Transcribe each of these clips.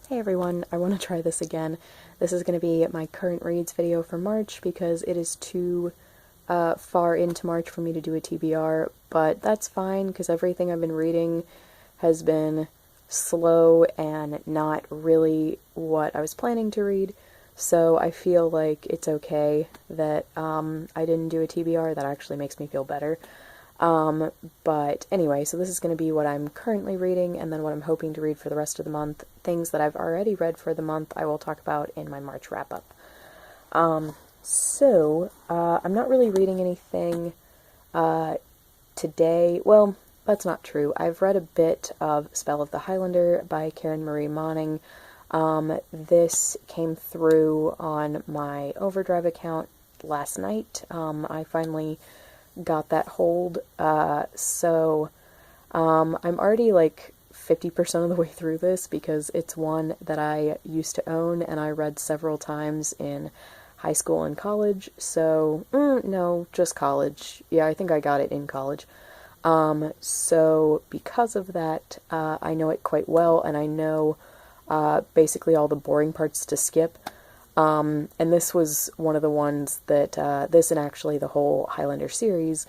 Hey everyone, I want to try this again. This is going to be my current reads video for March because it is too far into March for me to do a TBR, but that's fine because everything I've been reading has been slow and not really what I was planning to read, so I feel like it's okay that I didn't do a TBR. That actually makes me feel better. But anyway, so this is going to be what I'm currently reading, and then what I'm hoping to read for the rest of the month. Things that I've already read for the month I will talk about in my March wrap-up. I'm not really reading anything today. Well, that's not true. I've read a bit of Spell of the Highlander by Karen Marie Moning. This came through on my Overdrive account last night. I finally got that hold, so I'm already like 50% of the way through this because it's one that I used to own and I read several times in high school and college, so, no, just college. Yeah, I think I got it in college. So because of that, I know it quite well, and I know basically all the boring parts to skip. And this was one of the ones that, this and actually the whole Highlander series,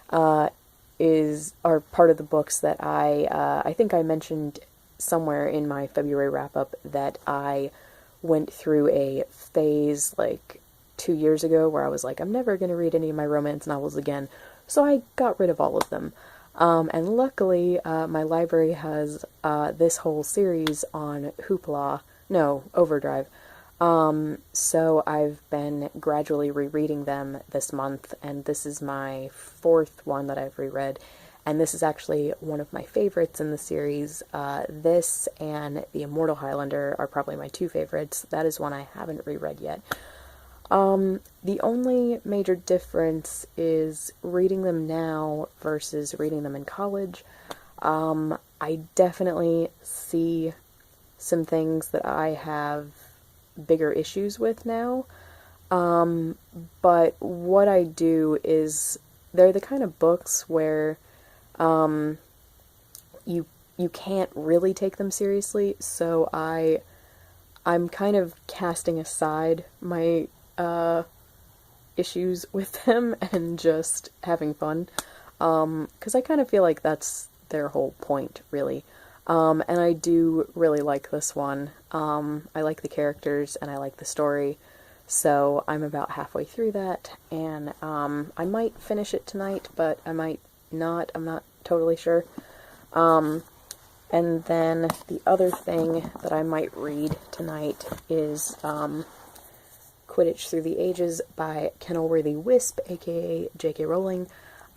are part of the books that I think I mentioned somewhere in my February wrap-up that I went through a phase, like, 2 years ago where I was like, I'm never going to read any of my romance novels again, so I got rid of all of them. And luckily, my library has, this whole series on Overdrive. So I've been gradually rereading them this month, and this is my fourth one that I've reread, and this is actually one of my favorites in the series. This and The Immortal Highlander are probably my two favorites. That is one I haven't reread yet. The only major difference is reading them now versus reading them in college. I definitely see some things that I have bigger issues with now, but what I do is they're the kind of books where you can't really take them seriously, so I'm kind of casting aside my issues with them and just having fun, because I kind of feel like that's their whole point, really. And I do really like this one. I like the characters and I like the story, so I'm about halfway through that, and I might finish it tonight, but I might not. I'm not totally sure. And then the other thing that I might read tonight is Quidditch Through the Ages by Kenilworthy Wisp, aka J.K. Rowling.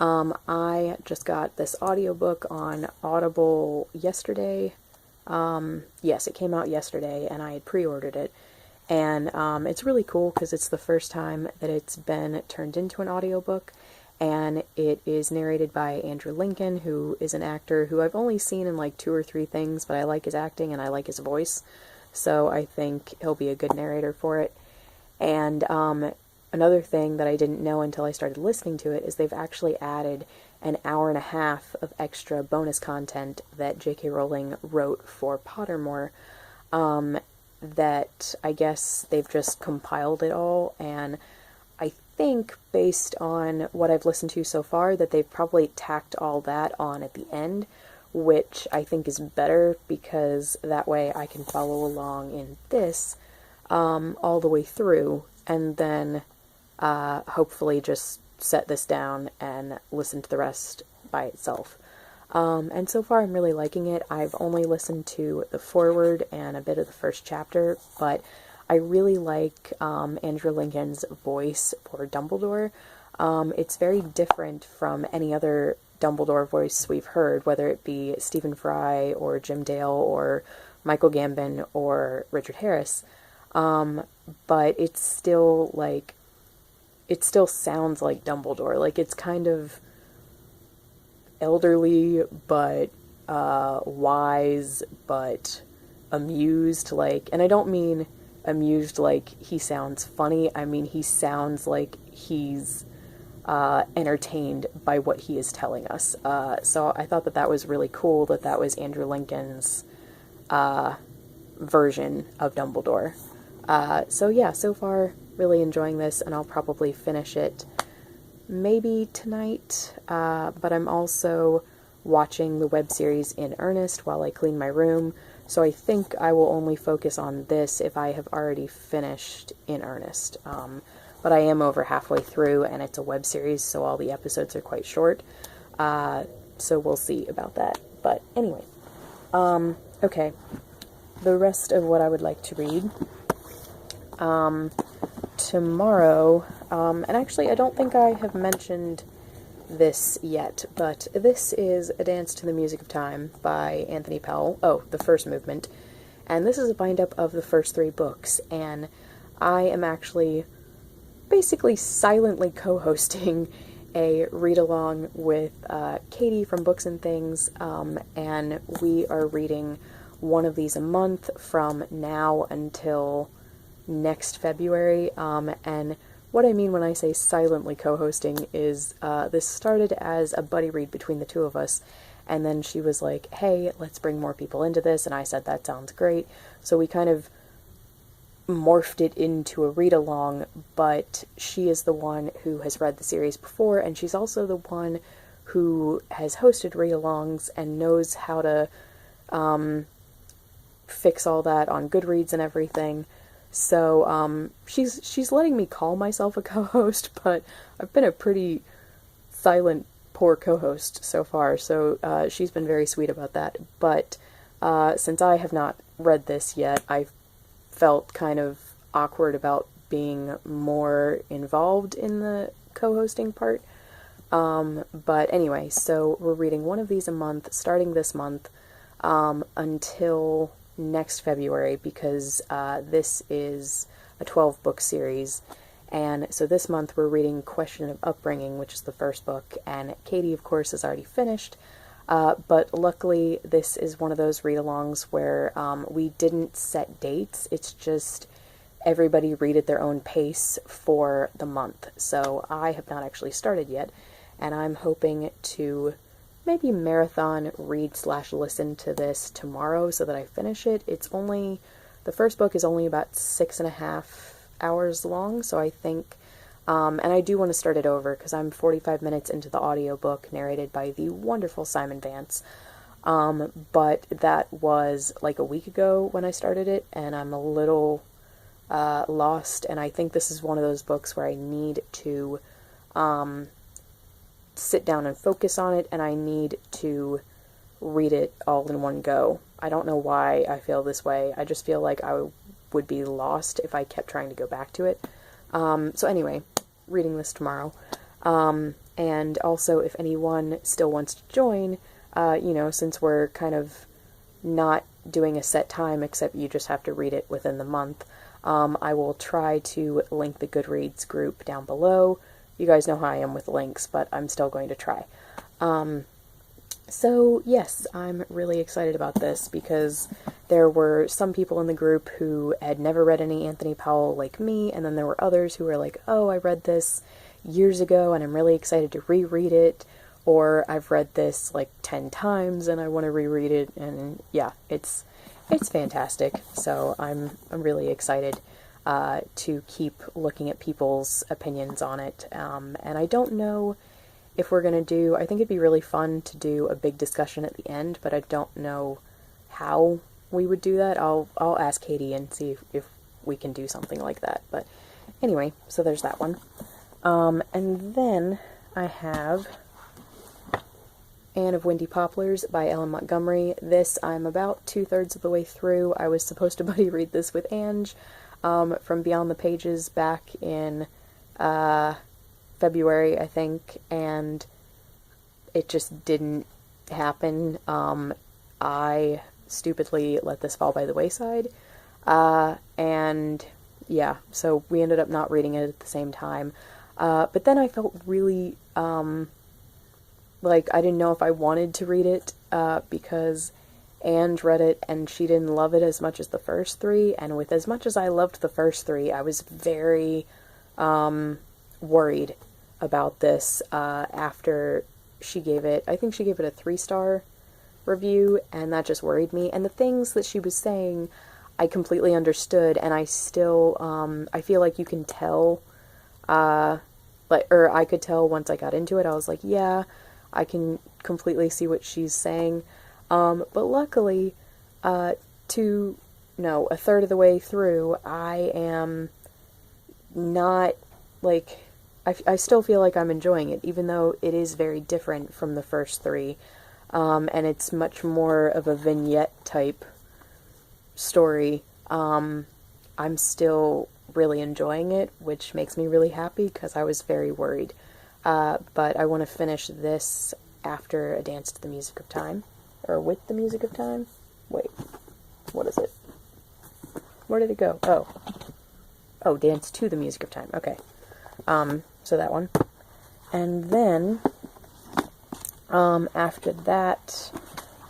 I just got this audiobook on Audible yesterday. Yes, it came out yesterday, and I had pre-ordered it. And it's really cool because it's the first time that it's been turned into an audiobook, and it is narrated by Andrew Lincoln, who is an actor who I've only seen in like 2 or 3 things, but I like his acting and I like his voice, so I think he'll be a good narrator for it. And another thing that I didn't know until I started listening to it is they've actually added an hour and a half of extra bonus content that J.K. Rowling wrote for Pottermore, that I guess they've just compiled it all, and I think, based on what I've listened to so far, that they've probably tacked all that on at the end, which I think is better, because that way I can follow along in this all the way through, and then hopefully just set this down and listen to the rest by itself. And so far I'm really liking it. I've only listened to the foreword and a bit of the first chapter, but I really like Andrew Lincoln's voice for Dumbledore. It's very different from any other Dumbledore voice we've heard, whether it be Stephen Fry or Jim Dale or Michael Gambon or Richard Harris. But it's still like, it still sounds like Dumbledore. Like, it's kind of elderly, but wise, but amused, like, and I don't mean amused like he sounds funny, I mean he sounds like he's entertained by what he is telling us. So I thought that that was really cool, that that was Andrew Lincoln's version of Dumbledore. So yeah, so far, really enjoying this, and I'll probably finish it maybe tonight, but I'm also watching the web series in earnest while I clean my room, so I think I will only focus on this if I have already finished in earnest. But I am over halfway through, and it's a web series, so all the episodes are quite short, so we'll see about that. But anyway, okay, the rest of what I would like to read. Tomorrow, and actually I don't think I have mentioned this yet, but this is A Dance to the Music of Time by Anthony Powell. Oh, the first movement. And this is a bind-up of the first 3 books, and I am actually basically silently co-hosting a read-along with Katie from Books and Things, and we are reading one of these a month from now until next February, and what I mean when I say silently co-hosting is this started as a buddy read between the 2 of us, and then she was like, hey, let's bring more people into this, and I said, that sounds great, so we kind of morphed it into a read-along, but she is the one who has read the series before, and she's also the one who has hosted read-alongs and knows how to fix all that on Goodreads and everything. So she's letting me call myself a co-host, but I've been a pretty silent, poor co-host so far, so she's been very sweet about that. But since I have not read this yet, I felt kind of awkward about being more involved in the co-hosting part. But anyway, so we're reading one of these a month, starting this month, until next February, because this is a 12-book series, and so this month we're reading Question of Upbringing, which is the first book, and Katie, of course, has already finished, but luckily this is one of those read-alongs where we didn't set dates, it's just everybody read at their own pace for the month, so I have not actually started yet, and I'm hoping to maybe marathon read/listen to this tomorrow so that I finish it. The first book is only about 6.5 hours long, so I think, and I do want to start it over because I'm 45 minutes into the audiobook narrated by the wonderful Simon Vance, but that was like a week ago when I started it, and I'm a little lost, and I think this is one of those books where I need to sit down and focus on it, and I need to read it all in one go. I don't know why I feel this way. I just feel like I would be lost if I kept trying to go back to it. So anyway, reading this tomorrow. And also, if anyone still wants to join, since we're kind of not doing a set time, except you just have to read it within the month, I will try to link the Goodreads group down below. You guys know how I am with links, but I'm still going to try. So yes, I'm really excited about this because there were some people in the group who had never read any Anthony Powell like me, and then there were others who were like, oh, I read this years ago and I'm really excited to reread it, or I've read this like 10 times and I want to reread it, and yeah, it's fantastic. So I'm really excited to keep looking at people's opinions on it, and I don't know if we're going to do, I think it'd be really fun to do a big discussion at the end, but I don't know how we would do that. I'll ask Katie and see if we can do something like that, but anyway, so there's that one. And then I have Anne of Windy Poplars by Ellen Montgomery. This I'm about 2/3 of the way through. I was supposed to buddy read this with Ange from Beyond the Pages back in February, I think, and it just didn't happen. I stupidly let this fall by the wayside, and yeah, so we ended up not reading it at the same time. But then I felt really like I didn't know if I wanted to read it because Ange read it and she didn't love it as much as the first 3, and with as much as I loved the first 3, I was very worried about this after she gave it, I think she gave it a 3-star review, and that just worried me, and the things that she was saying I completely understood, and I still, I feel like you can tell, or I could tell once I got into it, I was like, yeah, I can completely see what she's saying, but luckily, a third of the way through, I am not, like, I still feel like I'm enjoying it, even though it is very different from the first three, and it's much more of a vignette type story. I'm still really enjoying it, which makes me really happy, because I was very worried. But I want to finish this after A Dance to the Music of Time, or With the Music of Time? Wait, what is it? Where did it go? Oh, Dance to the Music of Time, okay. So that one. And then, after that,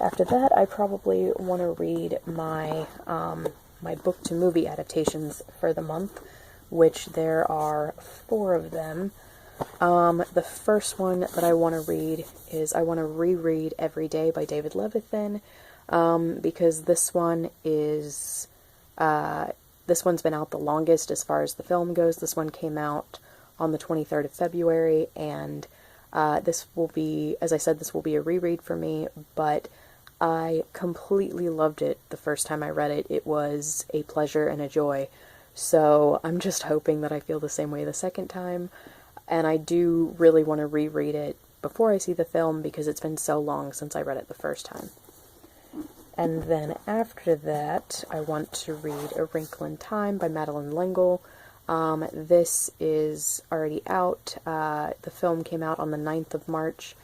I probably want to read my, my book to movie adaptations for the month, which there are 4 of them. The first one that I want to read is, I want to reread Every Day by David Levithan, because this one is, this one's been out the longest as far as the film goes. This one came out on the 23rd of February, and this will be, as I said, this will be a reread for me, but I completely loved it the first time I read it. It was a pleasure and a joy, so I'm just hoping that I feel the same way the second time, and I do really want to reread it before I see the film, because it's been so long since I read it the first time. And then after that, I want to read A Wrinkle in Time by Madeleine L'Engle. This is already out. The film came out on the 9th of March,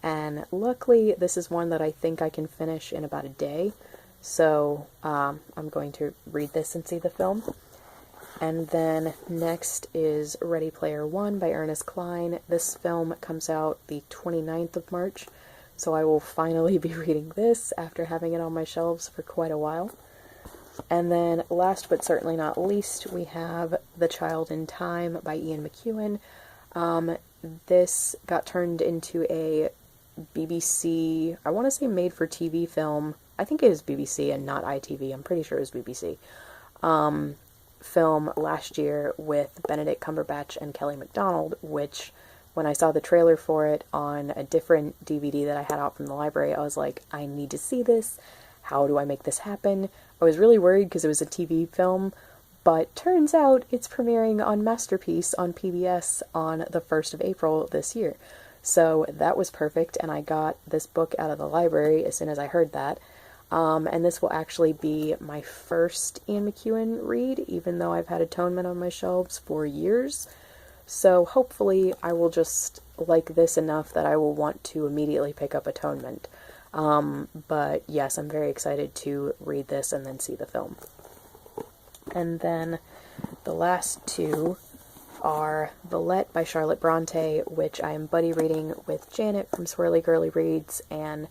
and luckily this is one that I think I can finish in about a day, so I'm going to read this and see the film. And then next is Ready Player One by Ernest Cline. This film comes out the 29th of March, so I will finally be reading this after having it on my shelves for quite a while. And then, last but certainly not least, we have The Child in Time by Ian McEwan. This got turned into a BBC, I want to say made-for-TV film. I think it is BBC and not ITV. I'm pretty sure it was BBC. Film last year with Benedict Cumberbatch and Kelly MacDonald, which, when I saw the trailer for it on a different DVD that I had out from the library, I was like, I need to see this. How do I make this happen? I was really worried because it was a TV film, but turns out it's premiering on Masterpiece on PBS on the 1st of April this year. So that was perfect, and I got this book out of the library as soon as I heard that. And this will actually be my first Ian McEwan read, even though I've had Atonement on my shelves for years. So hopefully I will just like this enough that I will want to immediately pick up Atonement. But yes, I'm very excited to read this and then see the film. And then the last 2 are Villette by Charlotte Bronte, which I am buddy reading with Janet from Swirlygirlyreads and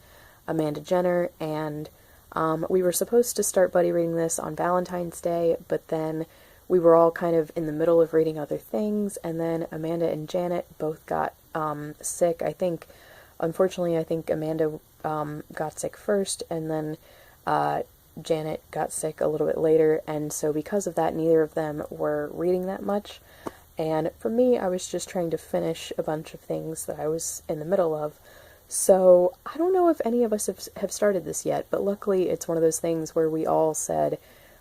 Amanda Jenner, and we were supposed to start buddy reading this on Valentine's Day, but then we were all kind of in the middle of reading other things, and then Amanda and Janet both got sick. Unfortunately, I think Amanda got sick first, and then Janet got sick a little bit later, and so because of that, neither of them were reading that much. And for me, I was just trying to finish a bunch of things that I was in the middle of. So I don't know if any of us have started this yet, but luckily it's one of those things where we all said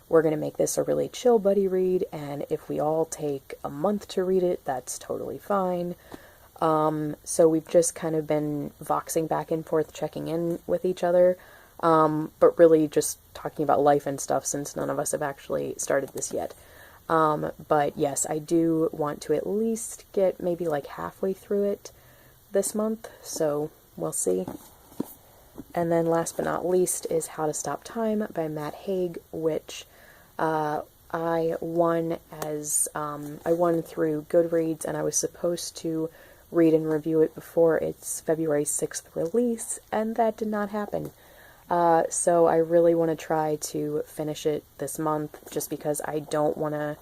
we're going to make this a really chill buddy read, and if we all take a month to read it, that's totally fine. So we've just kind of been voxing back and forth, checking in with each other, but really just talking about life and stuff, since none of us have actually started this yet. But yes, I do want to at least get maybe like halfway through it this month, so we'll see. And then last but not least is How to Stop Time by Matt Haig, which I won through Goodreads, and I was supposed to read and review it before its February 6th release, and that did not happen. So I really want to try to finish it this month, just because I don't want to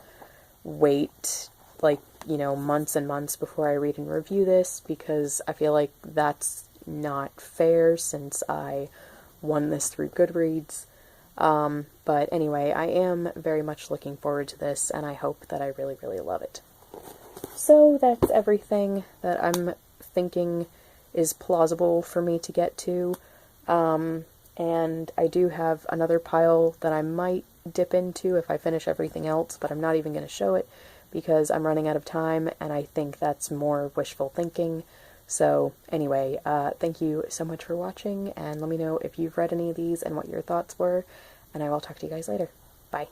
wait, months and months before I read and review this, because I feel like that's not fair, since I won this through Goodreads. But anyway, I am very much looking forward to this, and I hope that I really, really love it. So that's everything that I'm thinking is plausible for me to get to. And I do have another pile that I might dip into if I finish everything else, but I'm not even going to show it because I'm running out of time, and I think that's more wishful thinking. So anyway, thank you so much for watching, and let me know if you've read any of these and what your thoughts were, and I will talk to you guys later. Bye.